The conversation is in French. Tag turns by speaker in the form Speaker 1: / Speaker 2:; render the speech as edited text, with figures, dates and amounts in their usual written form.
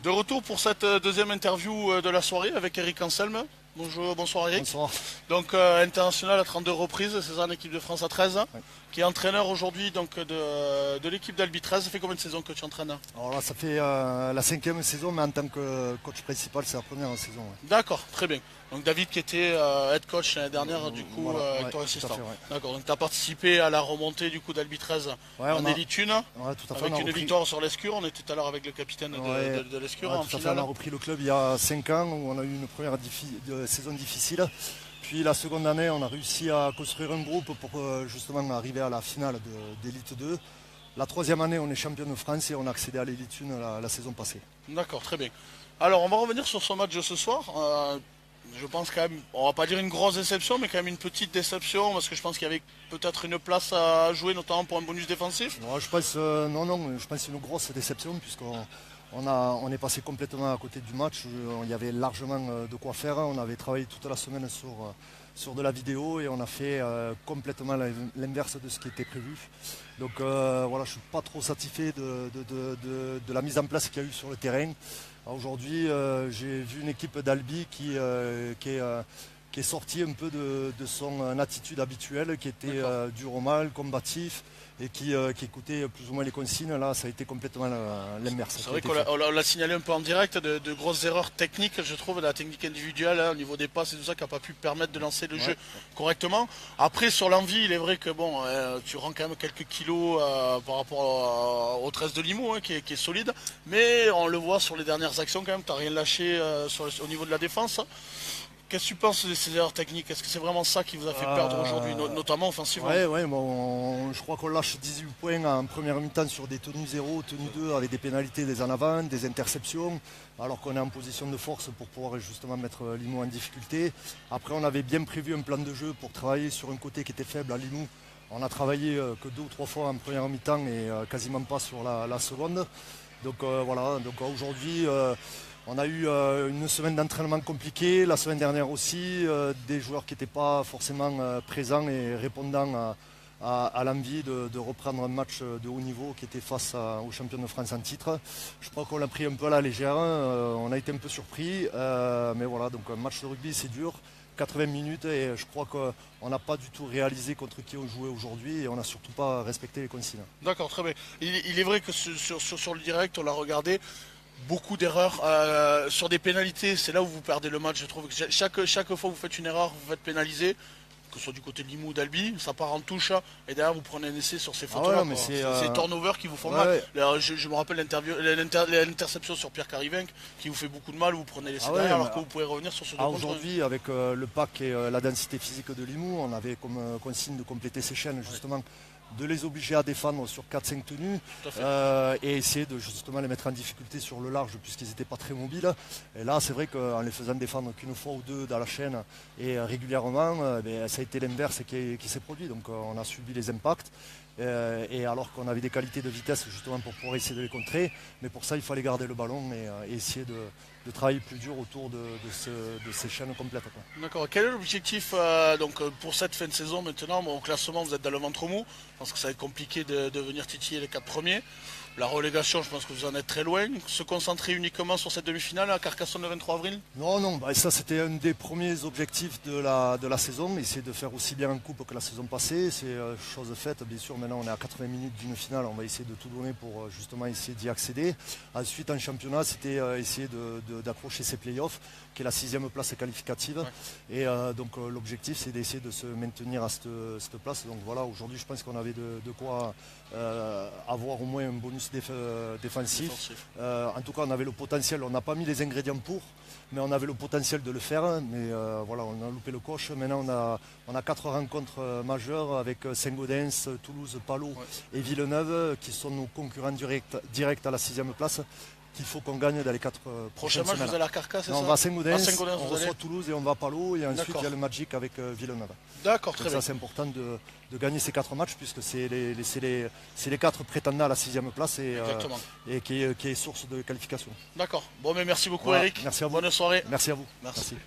Speaker 1: De retour pour cette deuxième interview de la soirée avec Eric Anselme. Bonjour, bonsoir Eric.
Speaker 2: Bonsoir.
Speaker 1: Donc international à 32 reprises, c'est ça en équipe de France à 13,
Speaker 2: Oui.
Speaker 1: qui est entraîneur aujourd'hui donc de l'équipe d'Albi 13. Ça fait combien de saisons que tu entraînes?
Speaker 2: Alors là, ça fait la 5e saison, mais en tant que coach principal, c'est la première saison. Ouais.
Speaker 1: D'accord, très bien. Donc David qui était head coach l'année dernière, du coup,
Speaker 2: Voilà,
Speaker 1: avec
Speaker 2: ouais,
Speaker 1: ton assistant.
Speaker 2: fait, ouais.
Speaker 1: D'accord, donc tu as participé à la remontée du coup d'Albi 13
Speaker 2: Ouais,
Speaker 1: en Élite 1,
Speaker 2: Ouais, tout à fait,
Speaker 1: avec
Speaker 2: on a
Speaker 1: une
Speaker 2: repris-
Speaker 1: victoire sur l'Escure. On était tout à l'heure avec le capitaine
Speaker 2: Ouais,
Speaker 1: de l'Escure
Speaker 2: ouais,
Speaker 1: en
Speaker 2: tout à fait,
Speaker 1: finale.
Speaker 2: on a repris le club il y a 5 ans, où on a eu une première saison difficile. Puis la seconde année, on a réussi à construire un groupe pour justement arriver à la finale d'Élite 2. La troisième année, on est champion de France et on a accédé à l'Élite 1 la saison passée.
Speaker 1: D'accord, très bien. Alors, on va revenir sur ce match de ce soir. Je pense quand même, on va pas dire une grosse déception, mais quand même une petite déception, parce que je pense qu'il y avait peut-être une place à jouer, notamment pour un bonus défensif.
Speaker 2: Ouais, je pense, non, je pense que c'est une grosse déception, puisqu'on on est passé complètement à côté du match. Il y avait largement de quoi faire. On avait travaillé toute la semaine sur de la vidéo et on a fait complètement l'inverse de ce qui était prévu. Donc voilà, je ne suis pas trop satisfait de la mise en place qu'il y a eu sur le terrain. Aujourd'hui, j'ai vu une équipe d'Albi qui est sortie un peu de son attitude habituelle, qui était dur au mal, combatif, et qui écoutait plus ou moins les consignes. Là, ça a été complètement l'inverse.
Speaker 1: C'est vrai qu'on l'a signalé un peu en direct, de grosses erreurs techniques, je trouve, de la technique individuelle, hein, au niveau des passes et tout ça, qui n'a pas pu permettre de lancer le jeu correctement. Après, sur l'envie, il est vrai que bon, tu rends quand même quelques kilos par rapport au 13 de Limoux, hein, qui est solide, mais on le voit sur les dernières actions quand même, tu n'as rien lâché au niveau de la défense. Qu'est-ce que tu penses de ces erreurs techniques? Est-ce que c'est vraiment ça qui vous a fait perdre aujourd'hui, notamment offensivement?
Speaker 2: Oui, bon, je crois qu'on lâche 18 points en première mi-temps sur des tenues 0, tenues 2, avec des pénalités des en avant, des interceptions, alors qu'on est en position de force pour pouvoir justement mettre Limoux en difficulté. Après, on avait bien prévu un plan de jeu pour travailler sur un côté qui était faible à Limoux. On a travaillé que 2 ou 3 fois en première mi-temps et quasiment pas sur la seconde. Donc voilà, donc aujourd'hui... on a eu une semaine d'entraînement compliquée, la semaine dernière aussi, des joueurs qui n'étaient pas forcément présents et répondant à l'envie de reprendre un match de haut niveau qui était face aux champions de France en titre. Je crois qu'on l'a pris un peu à la légère, on a été un peu surpris, mais voilà, donc un match de rugby c'est dur, 80 minutes et je crois qu'on n'a pas du tout réalisé contre qui on jouait aujourd'hui et on n'a surtout pas respecté les consignes.
Speaker 1: D'accord, très bien. Il est vrai que sur le direct, on l'a regardé. Beaucoup d'erreurs sur des pénalités, c'est là où vous perdez le match. Je trouve que chaque fois que vous faites une erreur, vous faites pénaliser, que ce soit du côté de Limoux ou d'Albi, ça part en touche et derrière vous prenez un essai sur ces fautes-là. C'est les turnovers qui vous font mal. Je me rappelle l'interception sur Pierre Carivenc qui vous fait beaucoup de mal, vous prenez l'essai derrière alors que vous pouvez revenir sur ce deux contre.
Speaker 2: Aujourd'hui, avec le pack et la densité physique de Limoux, on avait comme consigne de compléter ces chaînes justement. De les obliger à défendre sur 4-5 tenues et essayer de justement les mettre en difficulté sur le large puisqu'ils n'étaient pas très mobiles. Et là, c'est vrai qu'en les faisant défendre qu'une fois ou deux dans la chaîne et régulièrement, ça a été l'inverse qui s'est produit. Donc on a subi les impacts. Et alors qu'on avait des qualités de vitesse justement pour pouvoir essayer de les contrer. Mais pour ça, il fallait garder le ballon et essayer de travailler plus dur autour de ces chaînes complètes.
Speaker 1: D'accord. Quel est l'objectif pour cette fin de saison maintenant? Au classement, vous êtes dans le ventre mou. Je pense que ça va être compliqué de venir titiller les 4 premiers. La relégation, je pense que vous en êtes très loin. Se concentrer uniquement sur cette demi-finale à Carcassonne le 23 avril?
Speaker 2: Non, ça c'était un des premiers objectifs de la saison, essayer de faire aussi bien en coupe que la saison passée. C'est chose faite, bien sûr, maintenant on est à 80 minutes d'une finale, on va essayer de tout donner pour justement essayer d'y accéder. Ensuite en championnat, c'était essayer d'accrocher ces playoffs, qui est la 6e place qualificative. Ouais. Et donc l'objectif c'est d'essayer de se maintenir à cette place. Donc voilà, aujourd'hui je pense qu'on avait de quoi avoir au moins un bonus défensif. En tout cas, on avait le potentiel, on n'a pas mis les ingrédients pour, mais on avait le potentiel de le faire. Mais voilà, on a loupé le coche. Maintenant, on a 4 rencontres majeures avec Saint-Gaudens, Toulouse, Palot et Villeneuve, qui sont nos concurrents directs à la 6e place. Qu'il faut qu'on gagne dans les 4 prochaines semaines.
Speaker 1: Prochain match, vous allez à Carcassonne, c'est ça?
Speaker 2: On va à Saint-Gaudens, on reçoit Toulouse et on va à Palot. Et ensuite, il y a le Magic avec Villeneuve.
Speaker 1: D'accord, très bien.
Speaker 2: Ça, c'est important de gagner ces 4 matchs, puisque c'est les 4 prétendants à la 6e place et qui est source de qualification.
Speaker 1: D'accord. Bon, mais merci beaucoup, Eric.
Speaker 2: Merci à vous.
Speaker 1: Bonne soirée.
Speaker 2: Merci à vous.
Speaker 1: Merci.